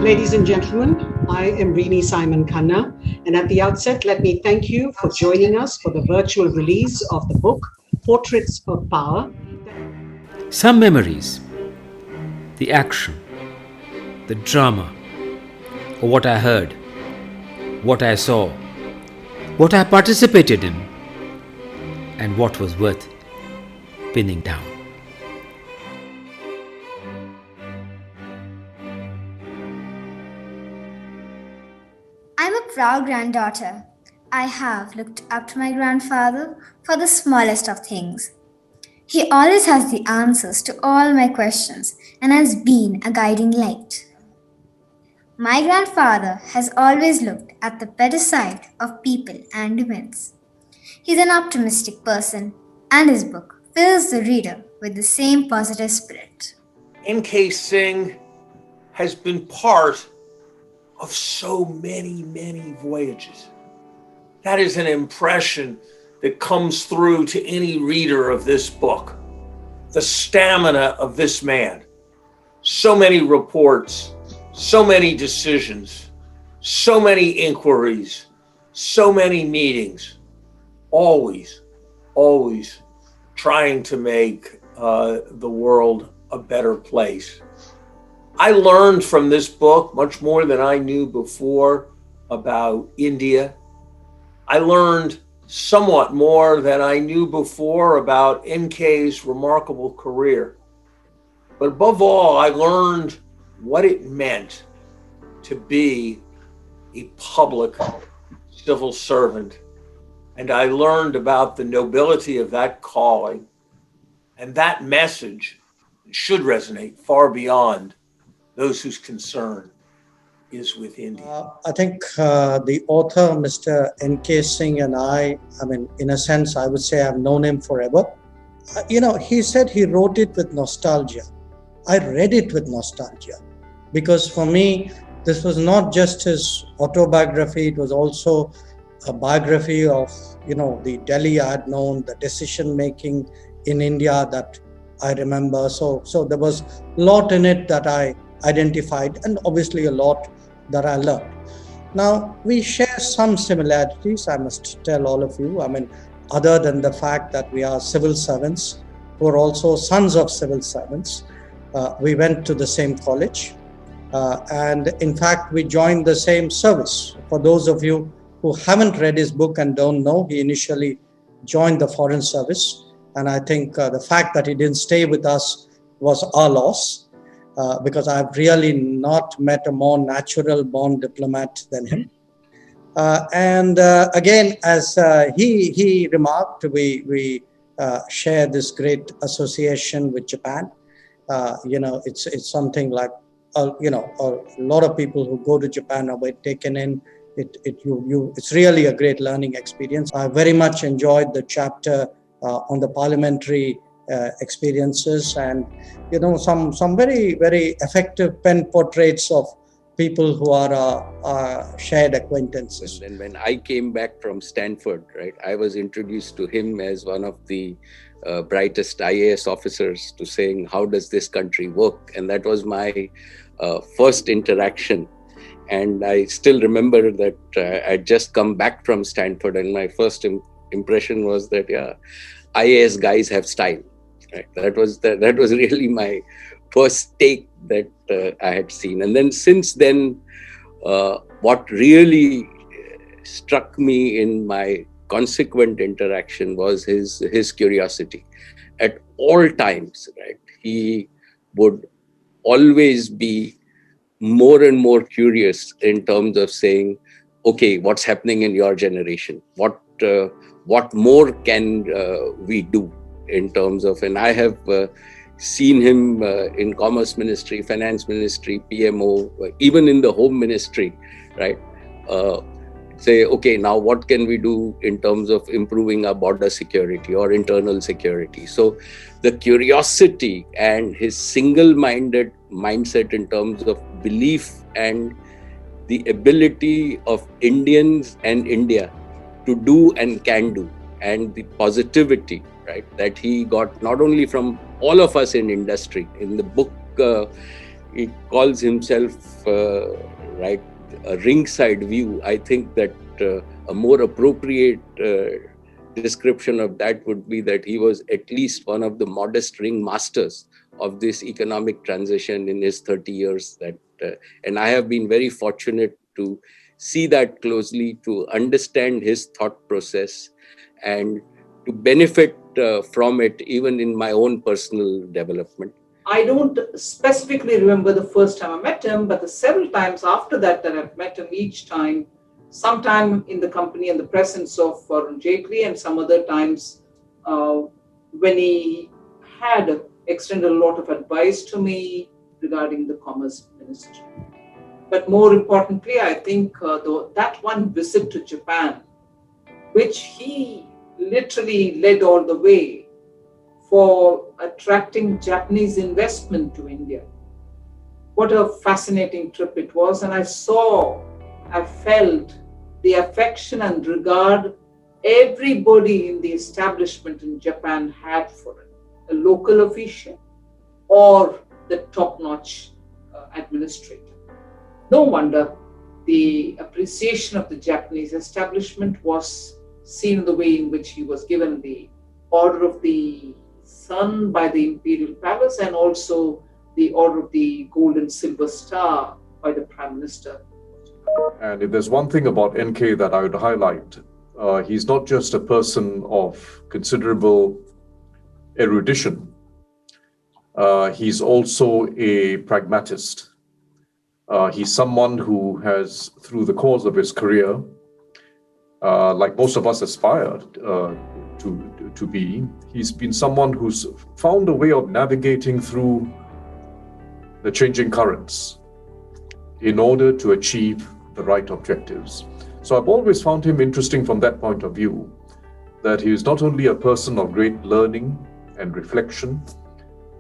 Ladies and gentlemen, I am Rini Simon Khanna, and at the outset, let me thank you for joining us for the virtual release of the book, Portraits of Power. Some memories, the action, the drama, or what I heard, what I saw, what I participated in, and what was worth pinning down. I'm a proud granddaughter. I have looked up to my grandfather for the smallest of things. He always has the answers to all my questions and has been a guiding light. My grandfather has always looked at the better side of people and events. He's an optimistic person, and his book fills the reader with the same positive spirit. N.K. Singh has been part of so many voyages. That is an impression that comes through to any reader of this book. The stamina of this man. So many reports, so many decisions, so many inquiries, so many meetings, always trying to make the world a better place. I learned from this book much more than I knew before about India. I learned somewhat more than I knew before about NK's remarkable career. But above all, I learned what it meant to be a public civil servant. And I learned about the nobility of that calling. And that message should resonate far beyond those whose concern is with India. I think the author, Mr. N.K. Singh, and I mean, in a sense, I would say I've known him forever. He said he wrote it with nostalgia. I read it with nostalgia because for me, this was not just his autobiography, it was also a biography of, the Delhi I had known, the decision making in India that I remember. So there was a lot in it that I identified and obviously a lot that I learned. Now, we share some similarities, I must tell all of you. I mean, other than the fact that we are civil servants who are also sons of civil servants. We went to the same college. And in fact, we joined the same service. For those of you who haven't read his book and don't know, he initially joined the Foreign Service. And I think the fact that he didn't stay with us was our loss, because I've really not met a more natural born diplomat than him. Again, as he remarked, we share this great association with Japan. It's something like, a lot of people who go to Japan are taken in. It's really a great learning experience. I very much enjoyed the chapter on the parliamentary experiences and, some very, very effective pen portraits of people who are shared acquaintances. And when I came back from Stanford, right, I was introduced to him as one of the brightest IAS officers to saying, how does this country work? And that was my first interaction. And I still remember that I'd just come back from Stanford and my first impression was that, IAS guys have style. Right? That was really my first take that I had seen. And then since then, what really struck me in my consequent interaction was his curiosity. At all times, right, he would always be more and more curious in terms of saying, okay, what's happening in your generation? What more can we do in terms of, and I have seen him in Commerce Ministry, Finance Ministry, PMO, even in the Home Ministry, right? Say, okay, now what can we do in terms of improving our border security or internal security? So the curiosity and his single-minded mindset in terms of belief and the ability of Indians and India to do and can do, and the positivity, right, that he got not only from all of us in industry. In the book, he calls himself, right, a ringside view. I think that a more appropriate description of that would be that he was at least one of the modest ringmasters of this economic transition in his 30 years. And I have been very fortunate to see that closely, to understand his thought process, and to benefit from it even in my own personal development. I don't specifically remember the first time I met him, but the several times after that I've met him, each time, sometime in the company and the presence of Varun Jaitley, and some other times when he had extended a lot of advice to me regarding the Commerce Ministry. But more importantly, I think that one visit to Japan, which he literally led all the way for attracting Japanese investment to India. What a fascinating trip it was. And I felt the affection and regard everybody in the establishment in Japan had for it, a local official or the top-notch administrator. No wonder the appreciation of the Japanese establishment was seen in the way in which he was given the Order of the Sun by the Imperial Palace, and also the Order of the Gold and Silver Star by the Prime Minister. And if there's one thing about NK that I would highlight, he's not just a person of considerable erudition. He's also a pragmatist. He's someone who has, through the course of his career, like most of us aspire to be, he's been someone who's found a way of navigating through the changing currents in order to achieve the right objectives. So I've always found him interesting from that point of view, that he is not only a person of great learning and reflection,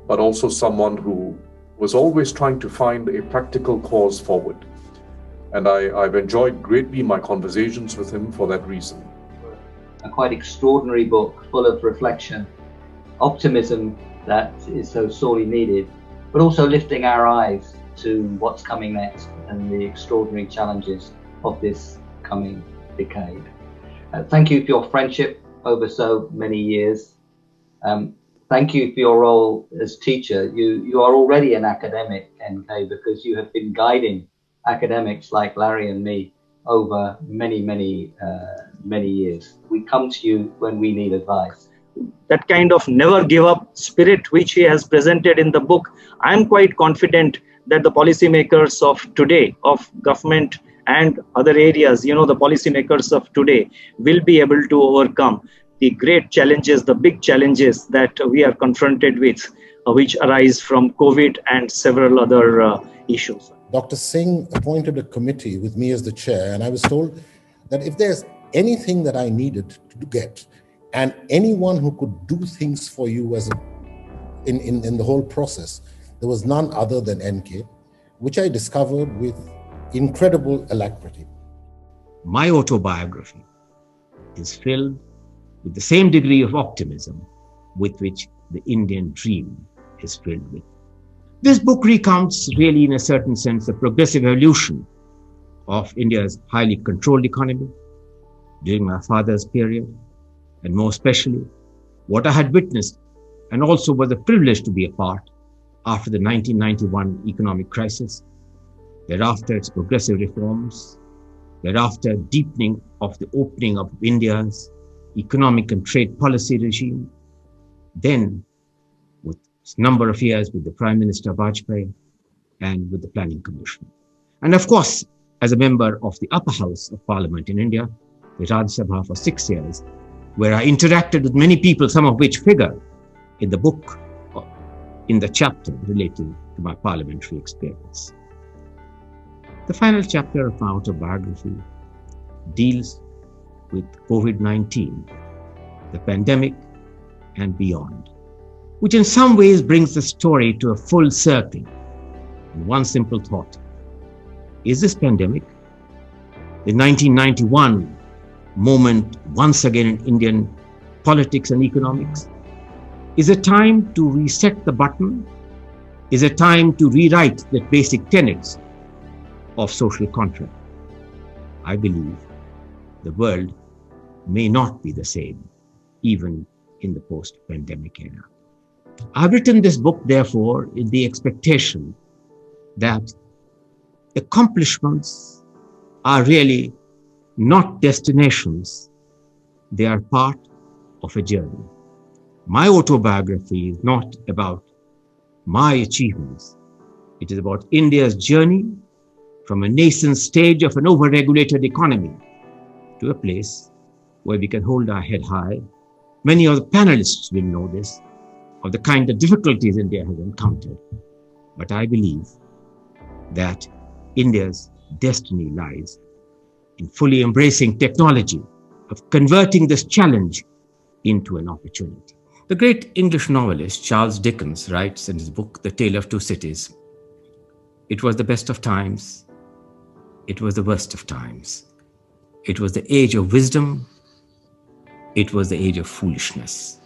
but also someone who was always trying to find a practical cause forward. And I've enjoyed greatly my conversations with him for that reason. A quite extraordinary book, full of reflection, optimism that is so sorely needed, but also lifting our eyes to what's coming next and the extraordinary challenges of this coming decade. Thank you for your friendship over so many years. Thank you for your role as teacher. You are already an academic, NK, because you have been guiding academics like Larry and me over many years. We come to you when we need advice. That kind of never give up spirit which he has presented in the book, I'm quite confident that the policymakers of today, of government and other areas, the policymakers of today will be able to overcome the great challenges, the big challenges that we are confronted with, which arise from COVID and several other issues. Dr. Singh appointed a committee with me as the chair, and I was told that if there's anything that I needed to get, and anyone who could do things for you in the whole process, there was none other than NK, which I discovered with incredible alacrity. My autobiography is filled with the same degree of optimism with which the Indian dream is filled with. This book recounts, really in a certain sense, the progressive evolution of India's highly controlled economy during my father's period, and more especially, what I had witnessed and also was a privilege to be a part after the 1991 economic crisis, thereafter its progressive reforms, thereafter deepening of the opening of India's economic and trade policy regime, then with a number of years with the Prime Minister Vajpayee and with the Planning Commission. And of course, as a member of the upper house of Parliament in India, the Rajya Sabha for 6 years, where I interacted with many people, some of which figure in the book, in the chapter relating to my parliamentary experience. The final chapter of my autobiography deals with COVID-19, the pandemic, and beyond, which in some ways brings the story to a full circle. And one simple thought: is this pandemic, the 1991 moment once again in Indian politics and economics, is a time to reset the button is a time to rewrite the basic tenets of social contract. I believe the world may not be the same, even in the post-pandemic era. I've written this book, therefore, in the expectation that accomplishments are really not destinations, they are part of a journey. My autobiography is not about my achievements. It is about India's journey from a nascent stage of an over-regulated economy to a place where we can hold our head high. Many of the panelists will know this, of the kind of difficulties India has encountered. But I believe that India's destiny lies in fully embracing technology, of converting this challenge into an opportunity. The great English novelist Charles Dickens writes in his book, The Tale of Two Cities, "It was the best of times, it was the worst of times. It was the age of wisdom, it was the age of foolishness.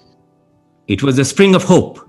It was the spring of hope,